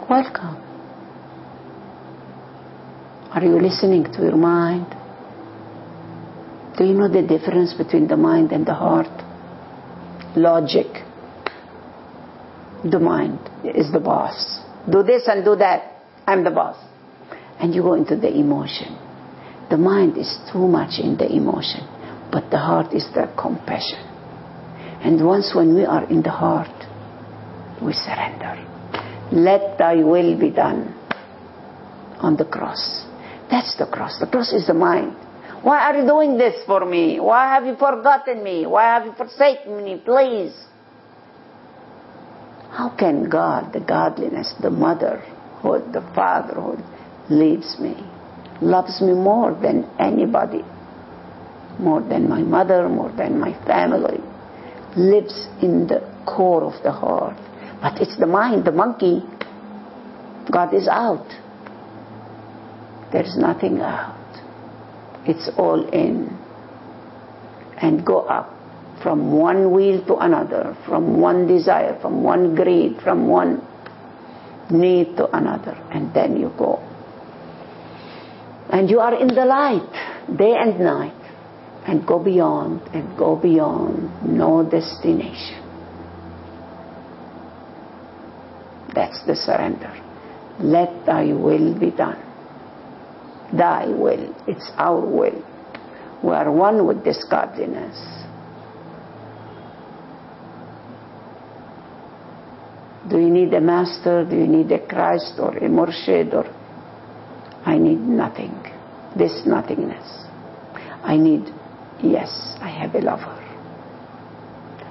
Welcome. Are you listening to your mind? Do you know the difference between the mind and the heart? Logic. The mind is the boss. Do this and do that. I'm the boss. And you go into the emotion. The mind is too much in the emotion, but the heart is the compassion. And once when we are in the heart, we surrender. Let thy will be done on the cross. That's the cross. The cross is the mind. Why are you doing this for me? Why have you forgotten me? Why have you forsaken me? Please. How can God, the godliness, the motherhood, the fatherhood, leaves me, loves me more than anybody, more than my mother, more than my family, lives in the core of the heart. But it's the mind, the monkey. God is out. There's nothing out. It's all in. And go up from one wheel to another, from one desire, from one greed, from one need to another. And then you go. And you are in the light, day and night. And go beyond, and go beyond, no destination. That's the surrender. Let thy will be done. Thy will. It's our will. We are one with this godliness. Do you need a master? Do you need a Christ or a Murshid? Or I need nothing. This nothingness. I need, yes, I have a lover.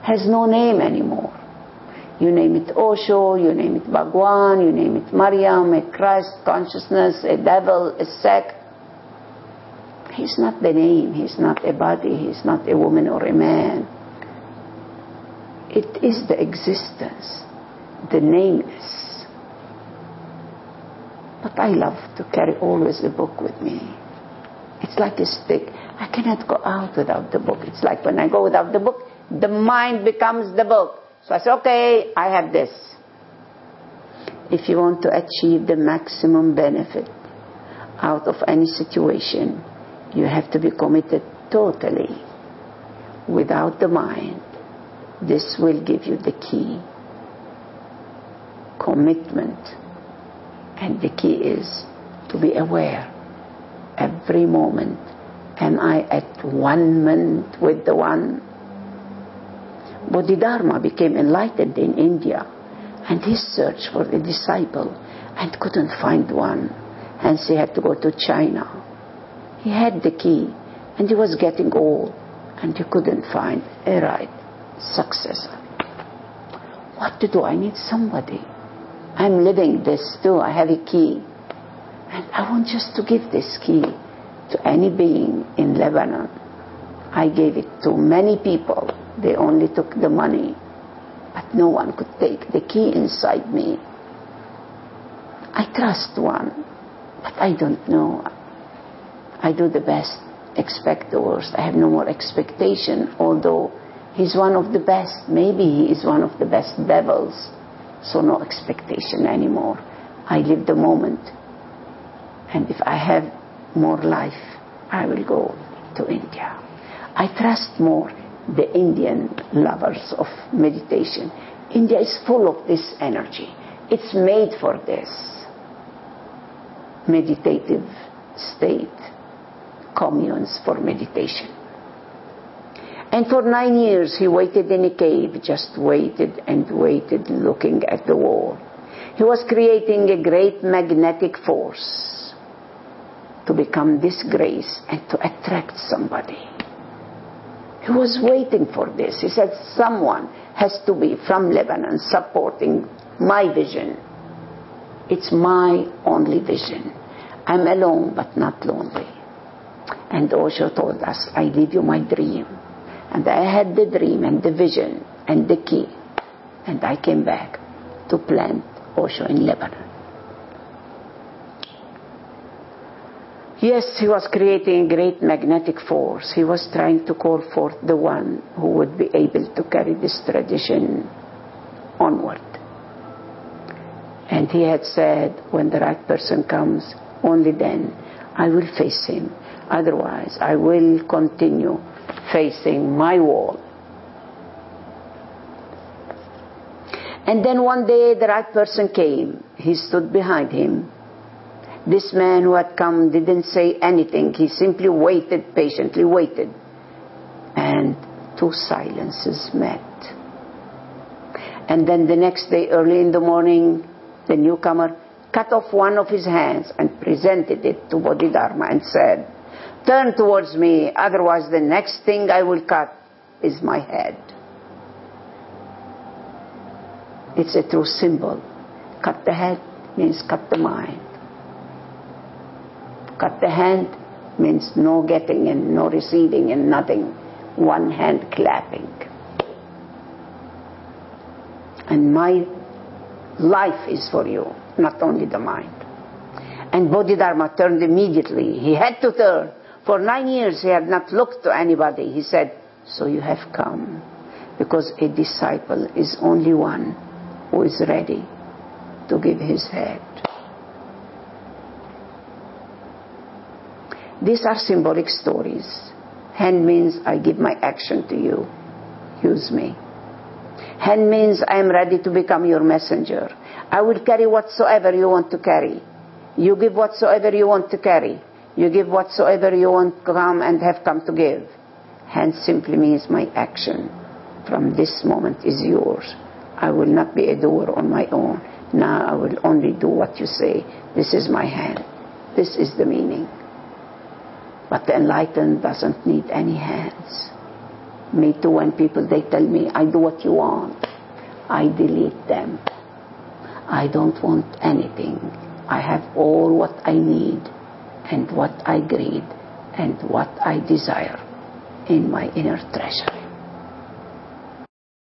Has no name anymore. You name it Osho, you name it Bhagwan, you name it Mariam, a Christ consciousness, a devil, a sect. He's not the name, he's not a body, he's not a woman or a man. It is the existence, the nameless. But I love to carry always a book with me. It's like a stick. I cannot go out without the book. It's like when I go without the book, the mind becomes the book. So I say, okay, I have this. If you want to achieve the maximum benefit out of any situation, you have to be committed totally. Without the mind, this will give you the key. Commitment. And the key is to be aware. Every moment, am I at one minute with the one? Bodhidharma became enlightened in India, and he searched for a disciple and couldn't find one. Hence he had to go to China. He had the key, and he was getting old, and he couldn't find a right successor. What to do? I need somebody. I'm living this too. I have a key. And I want just to give this key to any being in Lebanon. I gave it to many people. They only took the money, but no one could take the key inside me. I trust one, but I don't know. I do the best, expect the worst. I have no more expectation, although he's one of the best. Maybe he is one of the best devils, so no expectation anymore. I live the moment, and if I have more life, I will go to India. I trust more the Indian lovers of meditation. India is full of this energy. It's made for this meditative state, communes for meditation. And for 9 years he waited in a cave, just waited and waited, looking at the wall. He was creating a great magnetic force to become this grace and to attract somebody. He was waiting for this. He said, someone has to be from Lebanon supporting my vision. It's my only vision. I'm alone, but not lonely. And Osho told us, I give you my dream. And I had the dream and the vision and the key. And I came back to plant Osho in Lebanon. Yes, he was creating a great magnetic force. He was trying to call forth the one who would be able to carry this tradition onward. And he had said, when the right person comes, only then I will face him. Otherwise, I will continue facing my wall. And then one day the right person came. He stood behind him. This man who had come didn't say anything. He simply waited, patiently waited. And two silences met. And then the next day, early in the morning, the newcomer cut off one of his hands and presented it to Bodhidharma and said, "Turn towards me, otherwise the next thing I will cut is my head." It's a true symbol. Cut the head means cut the mind. Cut the hand means no getting and no receiving and nothing. One hand clapping. And my life is for you, not only the mind. And Bodhidharma turned immediately. He had to turn. For 9 years he had not looked to anybody. He said, "So you have come." Because a disciple is only one who is ready to give his head. These are symbolic stories. Hand means I give my action to you. Use me. Hand means I am ready to become your messenger. I will carry whatsoever you want to carry. You give whatsoever you want to carry. You give whatsoever you want to come and have come to give. Hand simply means my action from this moment is yours. I will not be a doer on my own. Now I will only do what you say. This is my hand. This is the meaning. But the enlightened doesn't need any hands. Me too, when people, they tell me, "I do what you want," I delete them. I don't want anything. I have all what I need and what I greed and what I desire in my inner treasury.